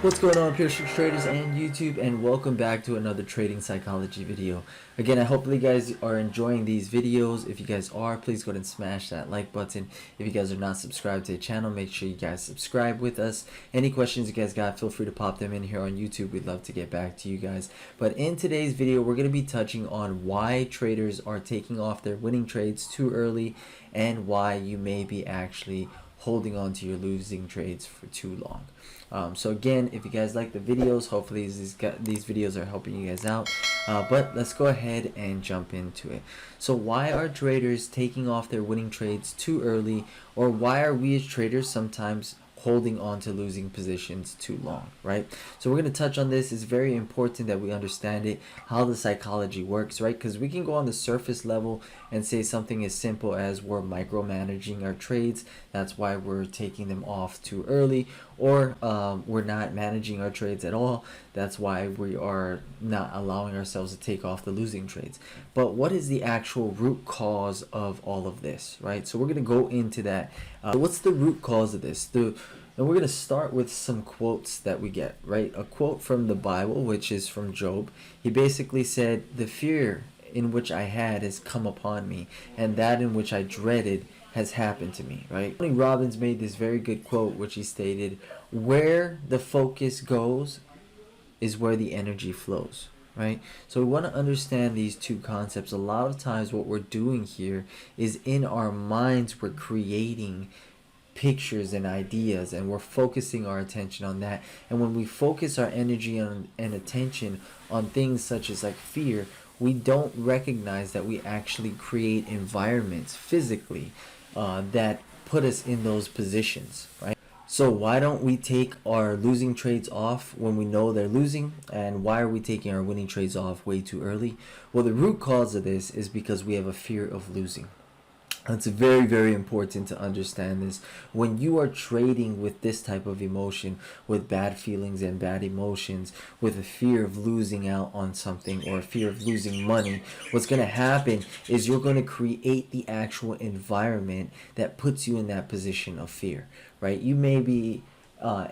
What's going on, Pierce Traders and YouTube, and welcome back to another trading psychology video. Again, I hope you guys are enjoying these videos. If you guys are, please go ahead and smash that like button. If you guys are not subscribed to the channel, make sure you guys subscribe with us. Any questions you guys got, feel free to pop them in here on YouTube. We'd love to get back to you guys. But in today's video, we're going to be touching on why traders are taking off their winning trades too early and why you may be actually holding on to your losing trades for too long. So again, if you guys like the videos, hopefully these videos are helping you guys out. But let's go ahead and jump into it. So why are traders taking off their winning trades too early, or why are we as traders sometimes holding on to losing positions too long, right? So we're going to touch on this. It's very important that we understand it, how the psychology works, right? Because we can go on the surface level and say something as simple as we're micromanaging our trades. That's why we're taking them off too early, or we're not managing our trades at all. That's why we are not allowing ourselves to take off the losing trades. But what is the actual root cause of all of this, right? So we're going to go into that. What's the root cause of this? And we're going to start with some quotes that we get, right? A quote from the Bible, which is from Job. He basically said, "The fear in which I had has come upon me, and that in which I dreaded has happened to me," right? Tony Robbins made this very good quote, which he stated, "Where the focus goes is where the energy flows." Right? So we want to understand these two concepts. A lot of times what we're doing here is in our minds we're creating pictures and ideas, and we're focusing our attention on that. And when we focus our energy and attention on things such as like fear, we don't recognize that we actually create environments physically that put us in those positions, right? So why don't we take our losing trades off when we know they're losing? And why are we taking our winning trades off way too early? Well, the root cause of this is because we have a fear of losing. It's very, very important to understand this. When you are trading with this type of emotion, with bad feelings and bad emotions, with a fear of losing out on something or a fear of losing money, what's going to happen is you're going to create the actual environment that puts you in that position of fear, right? You may be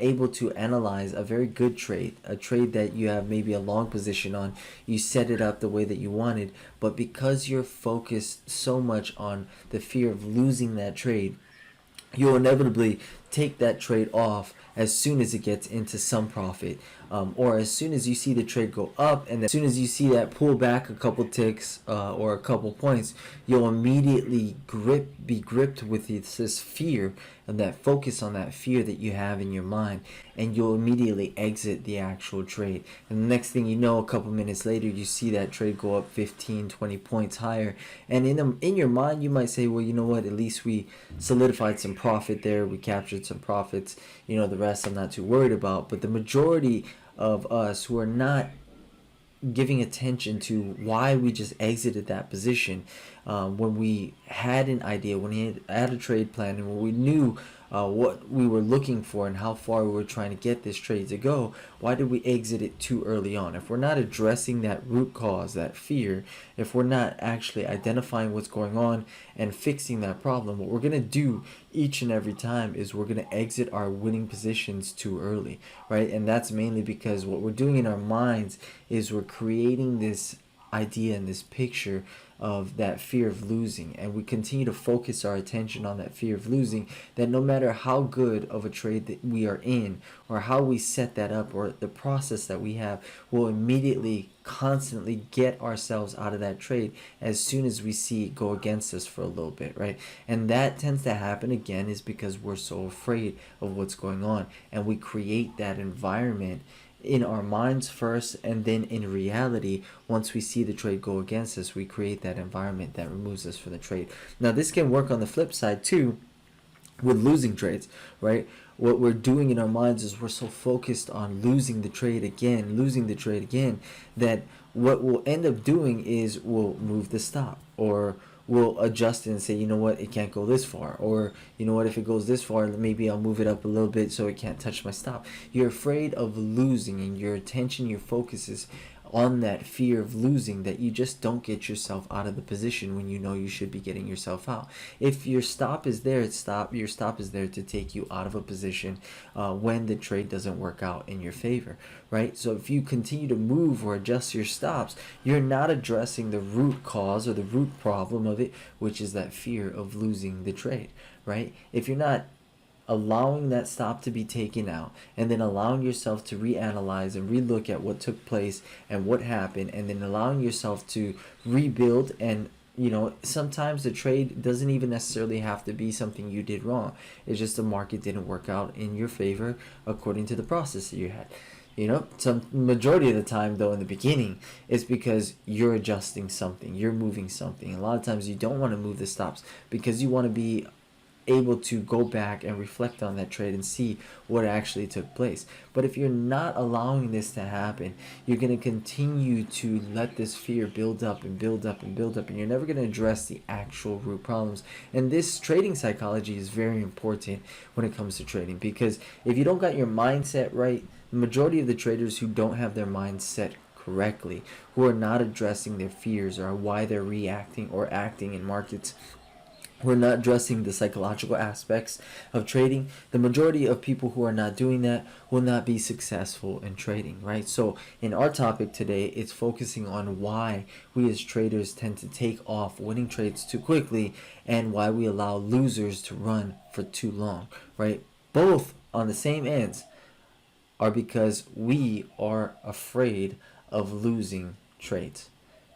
able to analyze a very good trade, a trade that you have maybe a long position on, you set it up the way that you wanted, but because you're focused so much on the fear of losing that trade, you'll inevitably take that trade off as soon as it gets into some profit, or as soon as you see the trade go up, and as soon as you see that pull back a couple ticks or a couple points, you'll immediately be gripped with this fear and that focus on that fear that you have in your mind, and you'll immediately exit the actual trade. And the next thing you know, a couple minutes later, you see that trade go up 15-20 points higher, and in your mind you might say, well, you know what, at least we solidified some profit there, we captured some profits, you know, the rest I'm not too worried about. But the majority of us who are not giving attention to why we just exited that position, when we had an idea, when we had a trade plan, and when we knew what we were looking for and how far we were trying to get this trade to go, why did we exit it too early on? If we're not addressing that root cause, that fear, if we're not actually identifying what's going on and fixing that problem, what we're going to do each and every time is we're going to exit our winning positions too early, right? And that's mainly because what we're doing in our minds is we're creating this idea and this picture of that fear of losing, and we continue to focus our attention on that fear of losing, that no matter how good of a trade that we are in, or how we set that up, or the process that we have, we'll immediately constantly get ourselves out of that trade as soon as we see it go against us for a little bit, right? And that tends to happen again is because we're so afraid of what's going on, and we create that environment in our minds first, and then in reality, once we see the trade go against us, we create that environment that removes us from the trade. Now this can work on the flip side too with losing trades, right? What we're doing in our minds is we're so focused on losing the trade again, that what we'll end up doing is we'll move the stop, or we'll adjust it and say, you know what, it can't go this far, or you know what, if it goes this far, maybe I'll move it up a little bit so it can't touch my stop. You're afraid of losing, and your attention, your focus is on that fear of losing that you just don't get yourself out of the position when you know you should be getting yourself out. If your stop is there, your stop is there to take you out of a position when the trade doesn't work out in your favor, right? So if you continue to move or adjust your stops, you're not addressing the root cause or the root problem of it, which is that fear of losing the trade, right? If you're not allowing that stop to be taken out and then allowing yourself to reanalyze and relook at what took place and what happened, and then allowing yourself to rebuild, and sometimes the trade doesn't even necessarily have to be something you did wrong. It's just the market didn't work out in your favor according to the process that you had. Some majority of the time though in the beginning, it's because you're adjusting something, you're moving something. A lot of times you don't want to move the stops because you want to be able to go back and reflect on that trade and see what actually took place. But if you're not allowing this to happen, you're going to continue to let this fear build up and build up and build up, and you're never going to address the actual root problems. And this trading psychology is very important when it comes to trading, because if you don't got your mindset right, the majority of the traders who don't have their mindset correctly, who are not addressing their fears or why they're reacting or acting in markets, we're not addressing the psychological aspects of trading, the majority of people who are not doing that will not be successful in trading, right? So in our topic today, it's focusing on why we as traders tend to take off winning trades too quickly and why we allow losers to run for too long, right? Both on the same ends are because we are afraid of losing trades.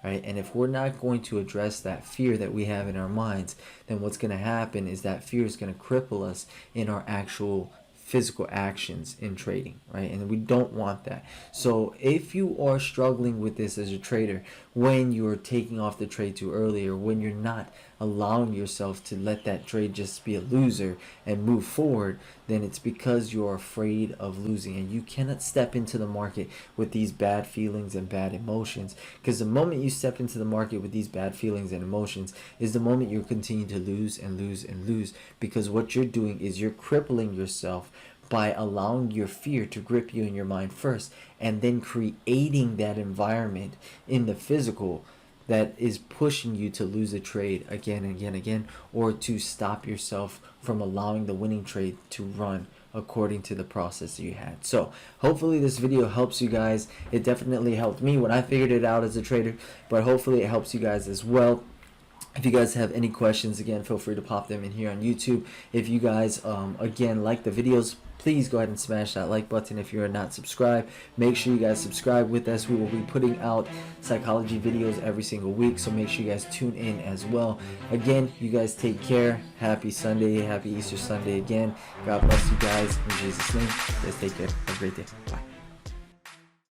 Right? And if we're not going to address that fear that we have in our minds, then what's going to happen is that fear is going to cripple us in our actual physical actions in trading, right? And we don't want that. So if you are struggling with this as a trader, when you're taking off the trade too early, or when you're not allowing yourself to let that trade just be a loser and move forward, then it's because you're afraid of losing, and you cannot step into the market with these bad feelings and bad emotions, because the moment you step into the market with these bad feelings and emotions is the moment you continue to lose and lose and lose, because what you're doing is you're crippling yourself by allowing your fear to grip you in your mind first, and then creating that environment in the physical that is pushing you to lose a trade again and again and again, or to stop yourself from allowing the winning trade to run according to the process you had. So hopefully this video helps you guys. It definitely helped me when I figured it out as a trader, but hopefully it helps you guys as well. If you guys have any questions, again, feel free to pop them in here on YouTube. If you guys, again, like the videos, please go ahead and smash that like button. If you're not subscribed, make sure you guys subscribe with us. We will be putting out psychology videos every single week, so make sure you guys tune in as well. Again, you guys take care. Happy Sunday. Happy Easter Sunday again. God bless you guys. In Jesus' name, you guys take care. Have a great day. Bye.